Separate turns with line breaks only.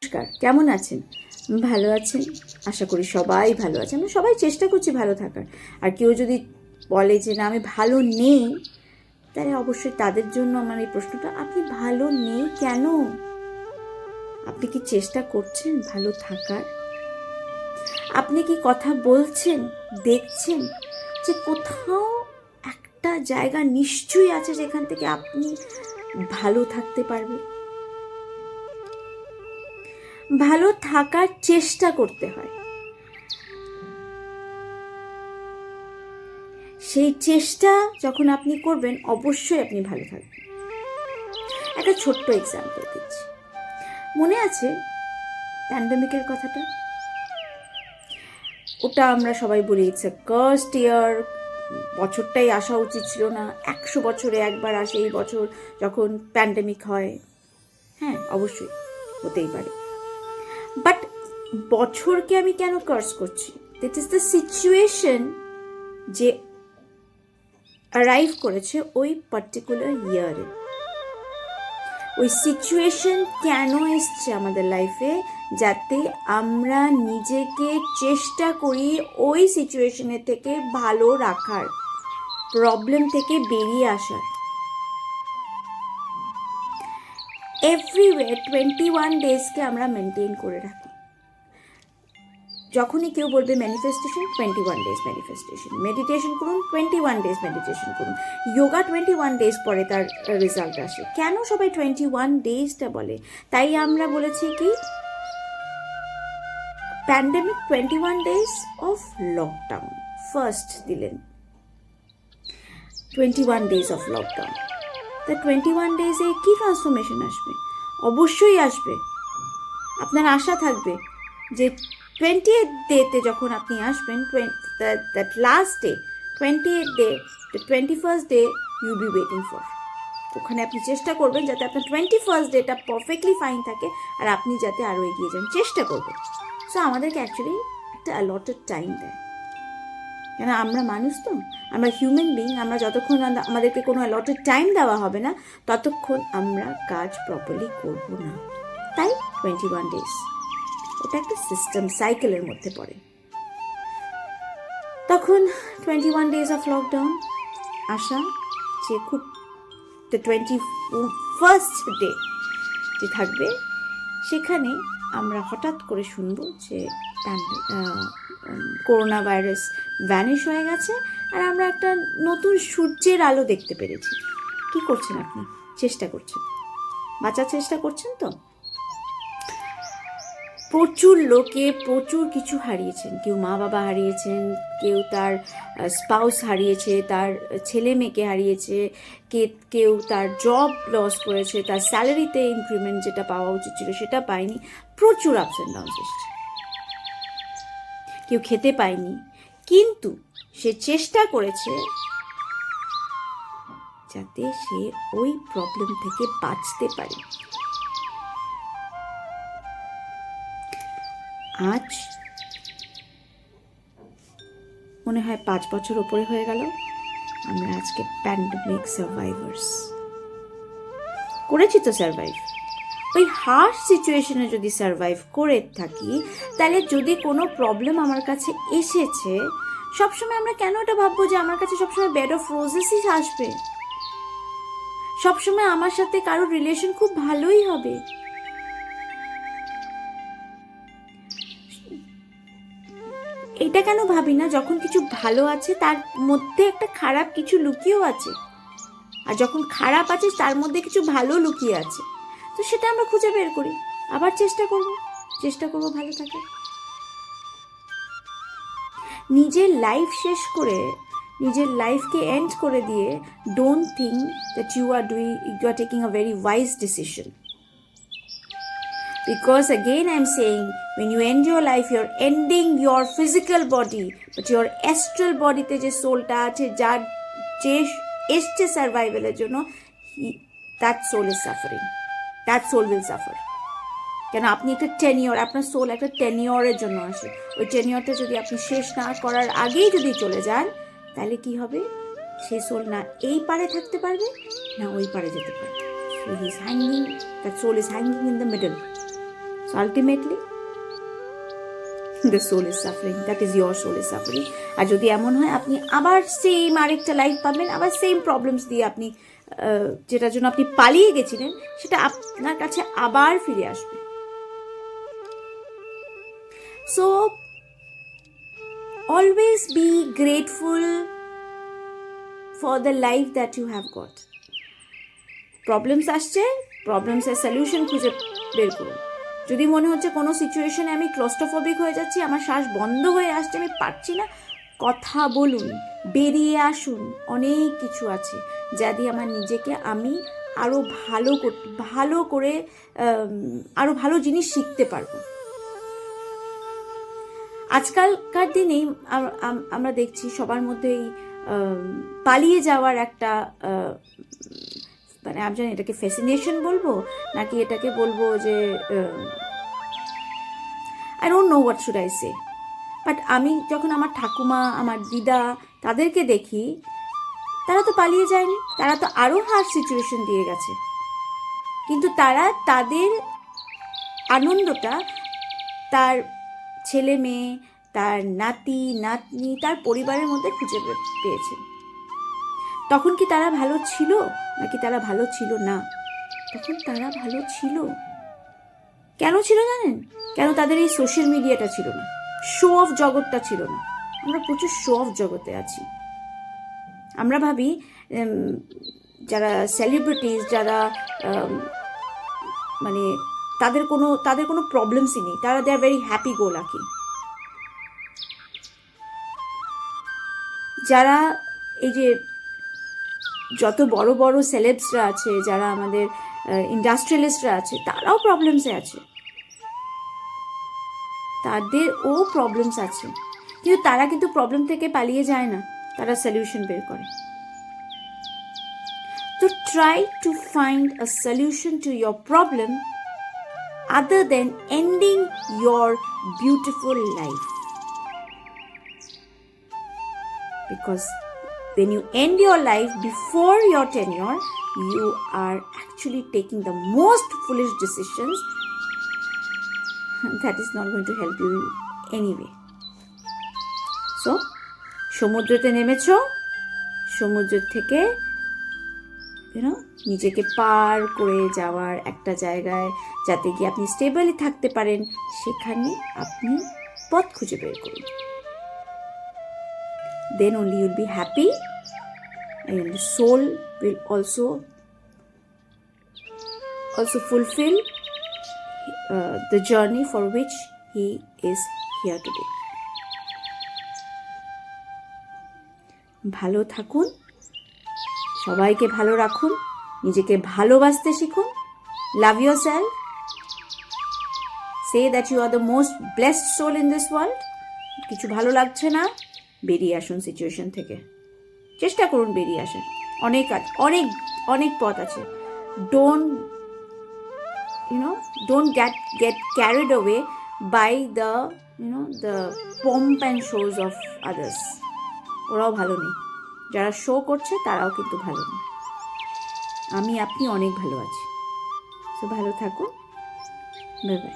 নমস্কার, কেমন আছেন? ভালো আছেন? আশা করি সবাই ভালো আছে। আমরা সবাই চেষ্টা করছি ভালো থাকার। আর কেউ যদি বলে যে না আমি ভালো নেই, তাহলে অবশ্যই তাদের জন্য আমার এই প্রশ্নটা, আপনি ভালো নেই কেন? আপনি কি চেষ্টা করছেন ভালো থাকার? আপনি কি কথা বলছেন, দেখছেন যে কোথাও একটা জায়গা নিশ্চয়ই আছে যেখান থেকে আপনি ভালো থাকতে পারবেন? ভালো থাকার চেষ্টা করতে হয়। সেই চেষ্টা যখন আপনি করবেন, অবশ্যই আপনি ভালো থাকবেন। একটা ছোট্ট এক্সাম্পল দিচ্ছি। মনে আছে প্যান্ডেমিকের কথাটা? ওটা আমরা সবাই বলি ইটস এ কার্সড ইয়ার, বছরটাই আসা উচিত ছিল না, 100 বছরে একবার আসে এই বছর যখন প্যান্ডেমিক হয়। হ্যাঁ, অবশ্যই হতেই পারে, বাট বছরকে আমি কেন কার্স করছি? দ্যাট ইজ দ্য সিচুয়েশন যে অ্যারাইভ করেছে ওই পার্টিকুলার ইয়ারে। ওই সিচুয়েশন কেন এসছে আমাদের লাইফে? যাতে আমরা নিজেকে চেষ্টা করি ওই সিচুয়েশনের থেকে ভালো রাখার, প্রবলেম থেকে বেরিয়ে আসার। এভরিওয়ে 21 ডেজকে আমরা মেনটেন করে রাখি। যখনই কেউ বলবে ম্যানিফেস্টেশন, 21 ডেজ ম্যানিফেস্টেশন, মেডিটেশন করুন, 21 ডেজ মেডিটেশন করুন, যোগা 21 ডেজ পরে তার রেজাল্ট আসে। কেন সবাই 21 ডেজটা বলে? তাই আমরা বলেছি কি pandemic 21 days of lockdown first দিলেন, 21 ডেজ অফ লকডাউন। তা 21 ডেজে কি ট্রান্সফরমেশন আসবে? অবশ্যই আসবে। আপনার আশা থাকবে যে 20th ডেতে যখন আপনি আসবেন, that last day, 20th day, the 21st day you be waiting for. ওখানে আপনি চেষ্টা করবেন যাতে আপনার 21st ডেটা পারফেক্টলি ফাইন থাকে আর আপনি যাতে আরও এগিয়ে যান, চেষ্টা করবেন। সো আমাদেরকে অ্যাকচুয়ালি একটা অ্যালটেড টাইম দেয়, কেন আমরা মানুষ তো, আমরা হিউম্যান বিং। আমরা যতক্ষণ আমাদেরকে কোনো অ্যালটেড টাইম দেওয়া হবে না, ততক্ষণ আমরা কাজ প্রপারলি করব না। তাই 21 ডেজ, ওটা একটা সিস্টেম, সাইকেলের মধ্যে পড়ে। তখন 21 ডেজ অফ লকডাউন আসা, যে খুব দ্য 21st ডে যে থাকবে, সেখানে আমরা হঠাৎ করে শুনবো যে করোনা ভাইরাস ভ্যানিশ হয়ে গেছে আর আমরা একটা নতুন সূর্যের আলো দেখতে পেরেছি। কি করছেন আপনি? চেষ্টা করছেন, বাঁচার চেষ্টা করছেন তো? প্রচুর লোকে প্রচুর কিছু হারিয়েছেন। কেউ মা বাবা হারিয়েছেন, কেউ তার স্পাউস হারিয়েছে, তার ছেলে মেয়েকে হারিয়েছে, কেউ তার জব লস করেছে, তার স্যালারিতে ইনক্রিমেন্ট যেটা পাওয়া উচিত ছিল সেটা পায়নি। প্রচুর আপস অ্যান্ড ডাউনস এসছে। কেউ খেতে পায়নি, কিন্তু সে চেষ্টা করেছে যাতে সে ওই প্রবলেম থেকে বাঁচতে পারে। আজ মনে হয় 5 বছর ওপরে হয়ে গেল আমরা আজকে প্যান্ডেমিক সার্ভাইভার্স করেছি তো সার্ভাইভ। ওই হার্শ সিচুয়েশনে যদি সার্ভাইভ করে থাকি, তাহলে যদি কোনো প্রবলেম আমার কাছে এসেছে, সবসময় আমরা কেন এটা ভাববো যে আমার কাছে সবসময় বেড অফ রোজেসই আসবে, সবসময় আমার সাথে কারোর রিলেশন খুব ভালোই হবে? এটা কেন ভাবি না যখন কিছু ভালো আছে তার মধ্যে একটা খারাপ কিছু লুকিয়েও আছে, আর যখন খারাপ আছে তার মধ্যে কিছু ভালো লুকিয়ে আছে? তো সেটা আমরা খুঁজে বের করি, আবার চেষ্টা করব ভালো থাকার। নিজের লাইফ শেষ করে, নিজের লাইফকে এন্ড করে দিয়ে, don't think that you are taking a very wise decision. Because again I am saying, when you end your life, you are ending your physical body, but your astral body তে যে সোলটা আছে, যার যে এসছে সার্ভাইভালের জন্য, that soul is suffering, that soul will suffer. কেন? আপনি একটা টেনিওর, আপনার সোল একটা টেনিওরের জন্য আসে। ওই টেনিওরটা যদি আপনি শেষ না করার আগেই যদি চলে যান, তাহলে কি হবে? সেই সোল না এই পারে থাকতে পারবে না ওই পারে যেতে পারবে। So he is hanging, that soul is hanging in the middle. So ultimately the soul is suffering, that is your soul is suffering. আর যদি এমন হয় আপনি আবার সেম আরেকটা লাইফ পাবেন, আবার সেম প্রবলেমস দিয়ে আপনি যেটার জন্য আপনি পালিয়ে গেছিলেন সেটা আপনার কাছে আবার ফিরে আসবে। So always be grateful for the life that you have got. Problems আসছে, প্রবলেমসের সলিউশন খুঁজে বের করুন। যদি মনে হচ্ছে কোনো সিচুয়েশনে আমি ক্লস্ট্রোফোবিক হয়ে যাচ্ছি, আমার শ্বাস বন্ধ হয়ে আসছে, আমি পারছি না, কথা বলুন, বেরিয়ে আসুন। অনেক কিছু আছে যা দিয়ে আমার নিজেকে আমি আরও ভালো করে আরও ভালো জিনিস শিখতে পারবো। আজকালকার দিনেই আমরা দেখছি সবার মধ্যেই পালিয়ে যাওয়ার একটা মানে আমি জানি এটাকে ফ্যাসিনেশন বলবো নাকি এটাকে বলবো যে I don't know what should I say, but আমি যখন আমার ঠাকুমা, আমার দিদা তাদেরকে দেখি, তারা তো পালিয়ে যায়নি, তারা তো আরও হার্ড সিচুয়েশন দিয়ে গেছে, কিন্তু তারা তাদের আনন্দটা তার ছেলে মেয়ে, তার নাতি নাতনি, তার পরিবারের মধ্যে খুঁজে পেয়েছেন। তখন কি তারা ভালো ছিল নাকি তারা ভালো ছিল না? তখন তারা ভালো ছিল। কেন ছিল জানেন? কেন? তাদের এই সোশ্যাল মিডিয়াটা ছিল না, শো অফ জগৎটা ছিল না। আমরা প্রচুর শো অফ জগতে আছি। আমরা ভাবি যারা সেলিব্রিটিস, যারা মানে তাদের কোনো প্রবলেমসই নেই, তারা they are very happy go lucky. যারা এই যে যত বড় বড় সেলেবসরা আছে, যারা আমাদের ইন্ডাস্ট্রিয়ালিস্টরা আছে, তারাও প্রবলেমসে আছে, তাদেরও প্রবলেমস আছে, কিন্তু তারা কিন্তু প্রবলেম থেকে পালিয়ে যায় না, তারা সলিউশন বের করে। তো try to find a solution to your problem other than ending your beautiful life, because when you end your life before your tenure, you are actually taking the most foolish decisions that is not going to help you anyway. So সমুদ্রতে নেমেছো, সমুদ্র থেকে নিজেকে পার করে যাওয়ার একটা জায়গায় যাতে গিয়ে আপনি স্টেবলি থাকতে পারেন, সেখানে আপনি পথ খুঁজে বের করুন। Then only you'll be happy and your soul will also fulfill the journey for which he is here today. ভালো থাকুন, সবাইকে ভালো রাখুন, নিজেকে ভালোবাসতে শিখুন। লাভ yourself. Say that you are the most blessed soul in this world. কিছু ভালো লাগছে না, বেরিয়ে আসুন সিচুয়েশন থেকে, চেষ্টা করুন বেরিয়ে আসার। অনেক পথ আছে। Don't get carried away by the pomp and shows of others. ওরাও ভালো নেই, যারা শো করছে তারাও কিন্তু ভালো নেই। আপনি অনেক ভালো আছি। তো ভালো থাকুন, বাই বাই।